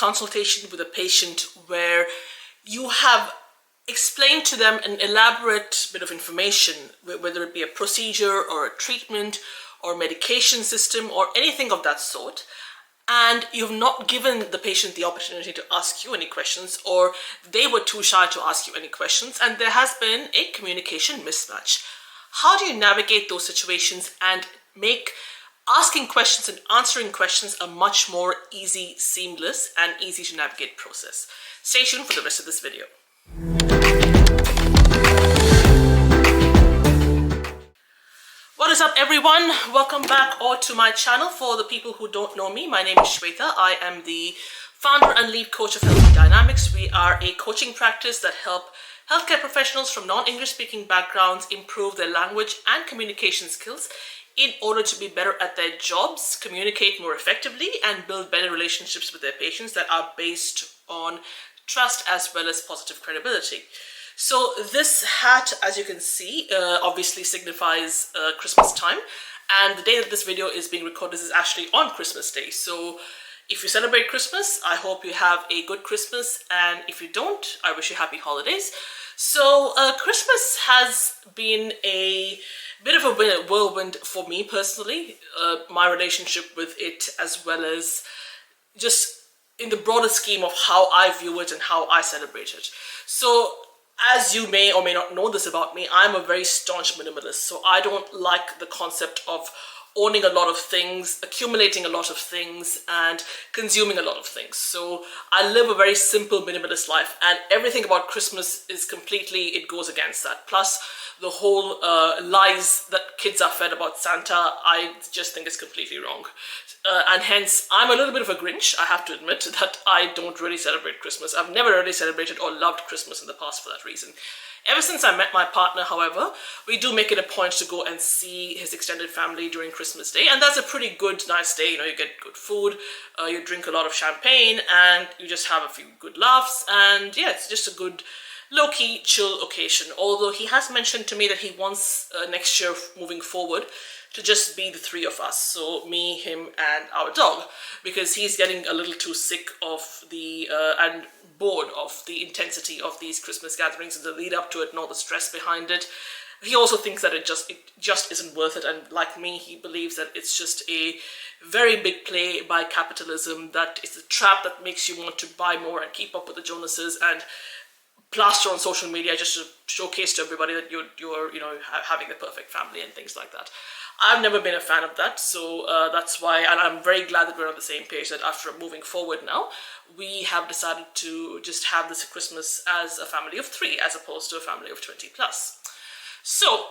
consultation with a patient where you have explained to them an elaborate bit of information, whether it be a procedure or a treatment or medication system or anything of that sort, and you've not given the patient the opportunity to ask you any questions, or they were too shy to ask you any questions, and there has been a communication mismatch. How do you navigate those situations and make asking questions and answering questions a much more easy, seamless, and easy to navigate process? Stay tuned for the rest of this video. What is up, everyone? Welcome back or to my channel. For the people who don't know me, my name is Shweta. I am the founder and lead coach of Healthy Dynamics. We are a coaching practice that help healthcare professionals from non-English speaking backgrounds improve their language and communication skills in order to be better at their jobs, communicate more effectively, and build better relationships with their patients that are based on trust as well as positive credibility. So this hat, as you can see, obviously signifies Christmas time, and the day that this video is being recorded is actually on Christmas Day. So if you celebrate Christmas, I hope you have a good Christmas, and if you don't, I wish you happy holidays. So Christmas has been a bit of a whirlwind for me personally, my relationship with it, as well as just in the broader scheme of how I view it and how I celebrate it. So as you may or may not know this about me, I'm a very staunch minimalist. So I don't like the concept of owning a lot of things, accumulating a lot of things, and consuming a lot of things. So I live a very simple minimalist life, and everything about Christmas is completely, it goes against that. Plus the whole lies that kids are fed about Santa, I just think is completely wrong. And hence, I'm a little bit of a Grinch, I have to admit, that I don't really celebrate Christmas. I've never really celebrated or loved Christmas in the past for that reason. Ever since I met my partner, however, we do make it a point to go and see his extended family during Christmas Day, and that's a pretty good, nice day. You know, you get good food, you drink a lot of champagne, and you just have a few good laughs, and yeah, it's just a good, low-key, chill occasion. Although he has mentioned to me that he wants next year, moving forward, to just be the three of us, so me, him, and our dog, because he's getting a little too sick of the and bored of the intensity of these Christmas gatherings and the lead up to it and all the stress behind it. He also thinks that it just isn't worth it, and like me, he believes that it's just a very big play by capitalism, that it's a trap that makes you want to buy more and keep up with the Jonases and plaster on social media just to showcase to everybody that you're you know, having the perfect family and things like that. I've never been a fan of that, so that's why, and I'm very glad that we're on the same page, that after moving forward now, we have decided to just have this Christmas as a family of 3 as opposed to a family of 20 plus. So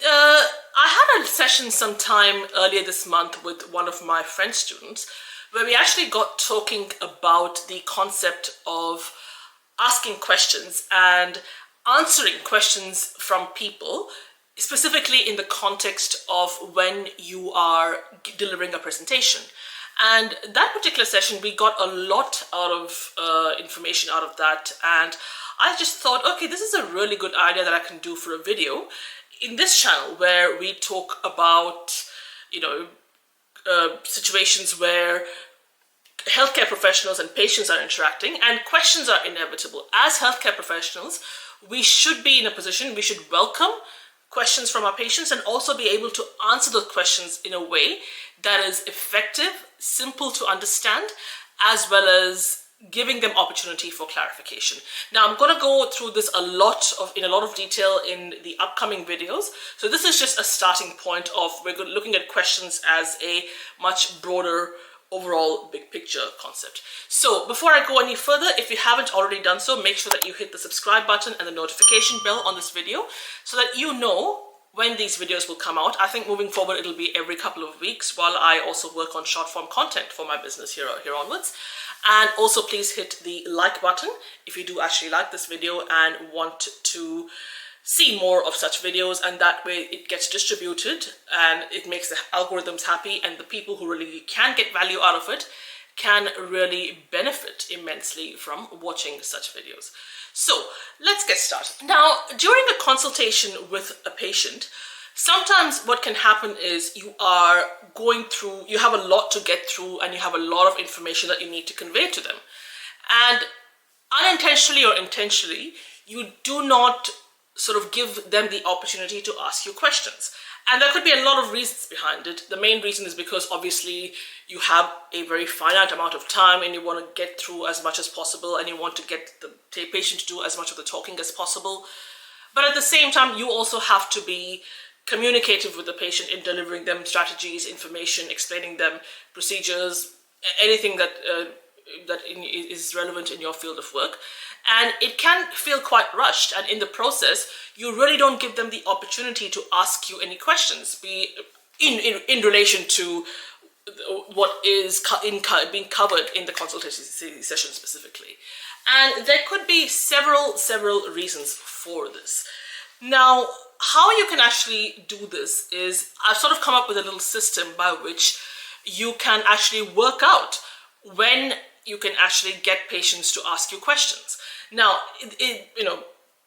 I had a session sometime earlier this month with one of my French students where we actually got talking about the concept of asking questions and answering questions from people, specifically in the context of when you are delivering a presentation. And that particular session, we got a lot out of information out of that, and I just thought, okay, this is a really good idea that I can do for a video in this channel where we talk about, you know, situations where healthcare professionals and patients are interacting and questions are inevitable. As healthcare professionals, we should be in a position, we should welcome questions from our patients and also be able to answer those questions in a way that is effective, simple to understand, as well as giving them opportunity for clarification. Now, I'm going to go through this in a lot of detail in the upcoming videos. So this is just a starting point of, we're looking at questions as a much broader overall big picture concept. So before I go any further, if you haven't already done so, make sure that you hit the subscribe button and the notification bell on this video so that you know when these videos will come out. I think moving forward it'll be every couple of weeks while I also work on short form content for my business here onwards. And also please hit the like button if you do actually like this video and want to see more of such videos, and that way it gets distributed and it makes the algorithms happy, and the people who really can get value out of it can really benefit immensely from watching such videos. So let's get started. Now, during a consultation with a patient, Sometimes what can happen is you are going through, you have a lot to get through and you have a lot of information that you need to convey to them. And unintentionally or intentionally, you do not sort of give them the opportunity to ask you questions. And there could be a lot of reasons behind it. The main reason is because obviously you have a very finite amount of time and you want to get through as much as possible and you want to get the patient to do as much of the talking as possible. But at the same time, you also have to be communicative with the patient in delivering them strategies, information, explaining them procedures, anything that is relevant in your field of work. And it can feel quite rushed, and in the process you really don't give them the opportunity to ask you any questions, be in relation to what is being covered in the consultation session specifically. And there could be several reasons for this. Now, how you can actually do this is I've sort of come up with a little system by which you can actually work out when you can actually get patients to ask you questions. Now,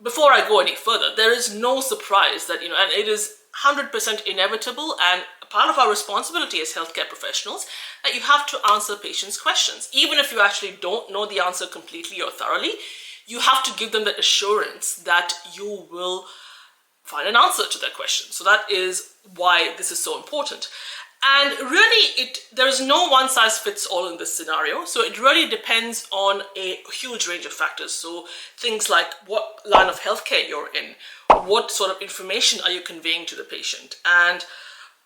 before I go any further, there is no surprise that, and it is 100% inevitable and part of our responsibility as healthcare professionals that you have to answer patients' questions. Even if you actually don't know the answer completely or thoroughly, you have to give them the assurance that you will find an answer to their question. So that is why this is so important. And really, there is no one size fits all in this scenario. So it really depends on a huge range of factors. So things like what line of healthcare you're in, what sort of information are you conveying to the patient, and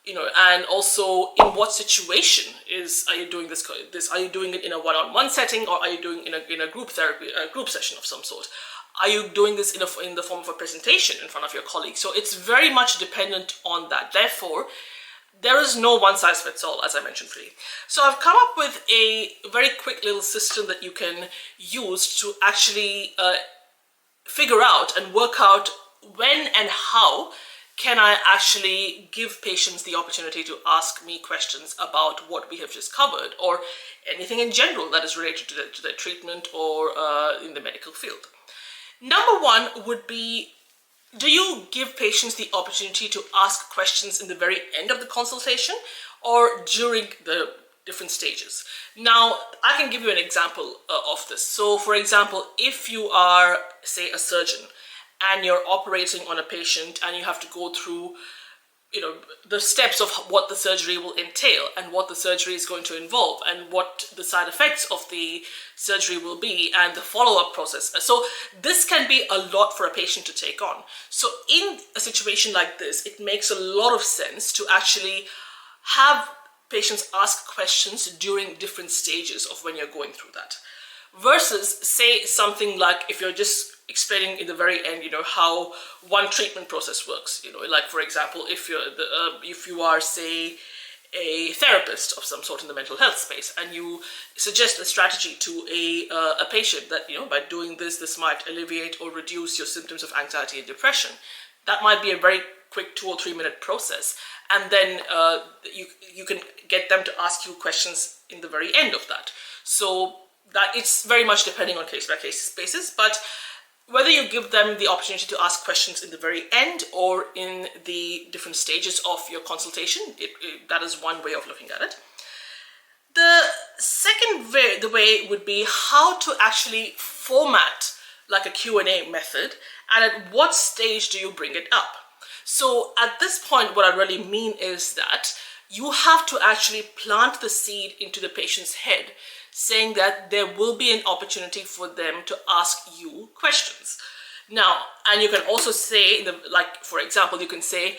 and also in what situation are you doing this? Are you doing it in a one-on-one setting, or are you doing it in a group therapy, a group session of some sort? Are you doing this in the form of a presentation in front of your colleagues? So it's very much dependent on that. Therefore, there is no one size fits all, as I mentioned previously. So I've come up with a very quick little system that you can use to actually figure out and work out when and how can I actually give patients the opportunity to ask me questions about what we have just covered, or anything in general that is related to their treatment or in the medical field. Number one would be, do you give patients the opportunity to ask questions in the very end of the consultation or during the different stages? Now, I can give you an example of this. So, for example, if you are, say, a surgeon and you're operating on a patient and you have to go through the steps of what the surgery will entail and what the surgery is going to involve and what the side effects of the surgery will be and the follow-up process. So this can be a lot for a patient to take on. So in a situation like this, it makes a lot of sense to actually have patients ask questions during different stages of when you're going through that. Versus, say, something like if you're just explaining in the very end, how one treatment process works. Like, for example, if you are, say, a therapist of some sort in the mental health space, and you suggest a strategy to a patient that, by doing this might alleviate or reduce your symptoms of anxiety and depression. That might be a very quick 2 or 3 minute process. And then you can get them to ask you questions in the very end of that. So that it's very much depending on case by case basis, but whether you give them the opportunity to ask questions in the very end or in the different stages of your consultation, that is one way of looking at it. The second way would be how to actually format like a Q&A method, and at what stage do you bring it up? So at this point, what I really mean is that you have to actually plant the seed into the patient's head, saying that there will be an opportunity for them to ask you questions. Now, and you can also say, for example, you can say,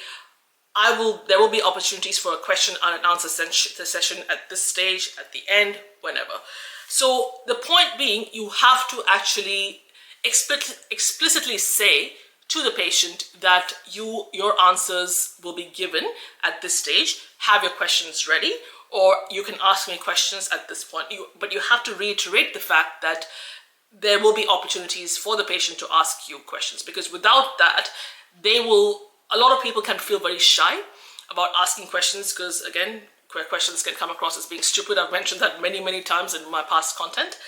there will be opportunities for a question and an answer session at this stage, at the end, whenever. So the point being, you have to actually explicitly say to the patient that your answers will be given at this stage. Have your questions ready, or you can ask me questions at this point. But you have to reiterate the fact that there will be opportunities for the patient to ask you questions, because without that, a lot of people can feel very shy about asking questions, because again, questions can come across as being stupid. I've mentioned that many times in my past content.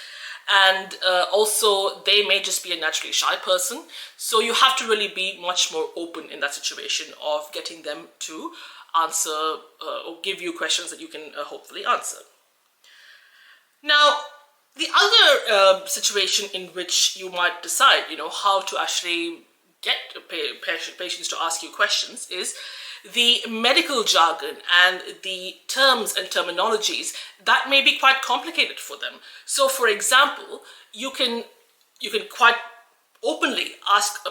and also they may just be a naturally shy person. So you have to really be much more open in that situation of getting them to answer or give you questions that you can hopefully answer. Now, the other situation in which you might decide, how to actually get patients to ask you questions is the medical jargon and the terms and terminologies that may be quite complicated for them. So, for example, you can quite openly ask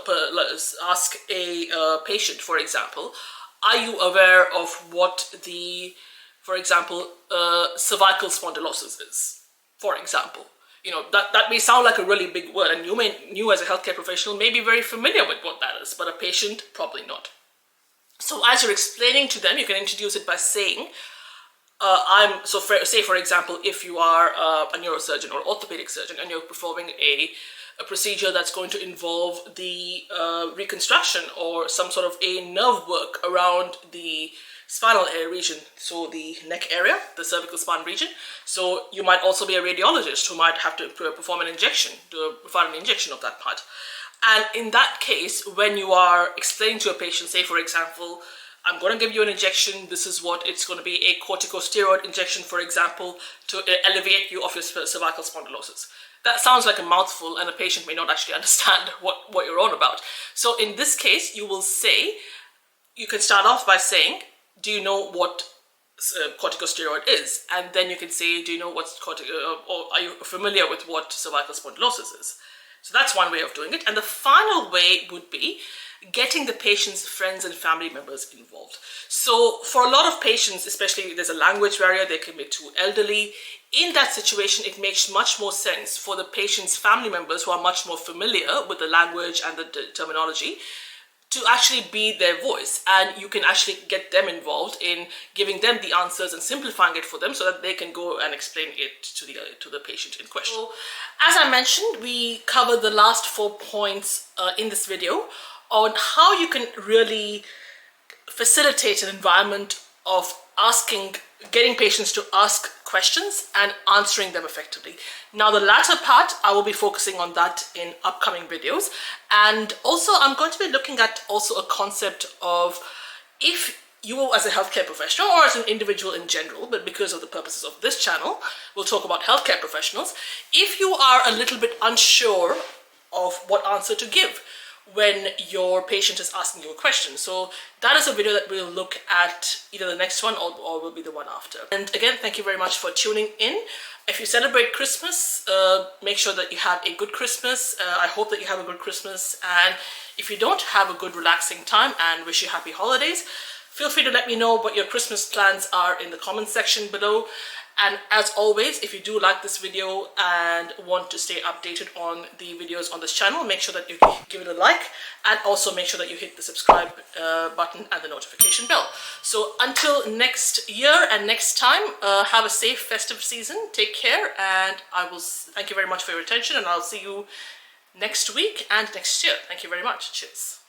a patient, for example, are you aware of what the, for example, cervical spondylosis is? For example, that may sound like a really big word, and you as a healthcare professional may be very familiar with what that is, but a patient probably not. So as you're explaining to them, you can introduce it by saying, say for example, if you are a neurosurgeon or orthopedic surgeon and you're performing a procedure that's going to involve the reconstruction or some sort of a nerve work around the spinal area region, so the neck area, the cervical spine region. So you might also be a radiologist who might have to perform an injection, provide an injection of that part. And in that case, when you are explaining to a patient, say for example, I'm going to give you an injection, this is what it's going to be, a corticosteroid injection, for example, to alleviate you of your cervical spondylosis. That sounds like a mouthful, and a patient may not actually understand what you're on about. So in this case, you can start off by saying, do you know what corticosteroid is? And then you can say, do you know what's or are you familiar with what cervical spondylosis is? So that's one way of doing it. And the final way would be getting the patient's friends and family members involved. So for a lot of patients, especially if there's a language barrier, they can be too elderly. In that situation, it makes much more sense for the patient's family members who are much more familiar with the language and the terminology to actually be their voice, and you can actually get them involved in giving them the answers and simplifying it for them so that they can go and explain it to the patient in question. So, as I mentioned, we covered the last 4 points in this video on how you can really facilitate an environment of getting patients to ask questions and answering them effectively. Now, the latter part, I will be focusing on that in upcoming videos. And also, I'm going to be looking at also a concept of, if you as a healthcare professional or as an individual in general, but because of the purposes of this channel, we'll talk about healthcare professionals, if you are a little bit unsure of what answer to give when your patient is asking you a question. So that is a video that we'll look at, either the next one or will be the one after. And again, thank you very much for tuning in. If you celebrate Christmas, make sure that you have a good Christmas. I hope that you have a good Christmas. And if you don't, have a good relaxing time, and wish you happy holidays. Feel free to let me know what your Christmas plans are in the comment section below. And as always, if you do like this video and want to stay updated on the videos on this channel, make sure that you give it a like, and also make sure that you hit the subscribe button and the notification bell. So until next year and next time, have a safe festive season, take care, and I will thank you very much for your attention, and I'll see you next week and next year. Thank you very much. Cheers.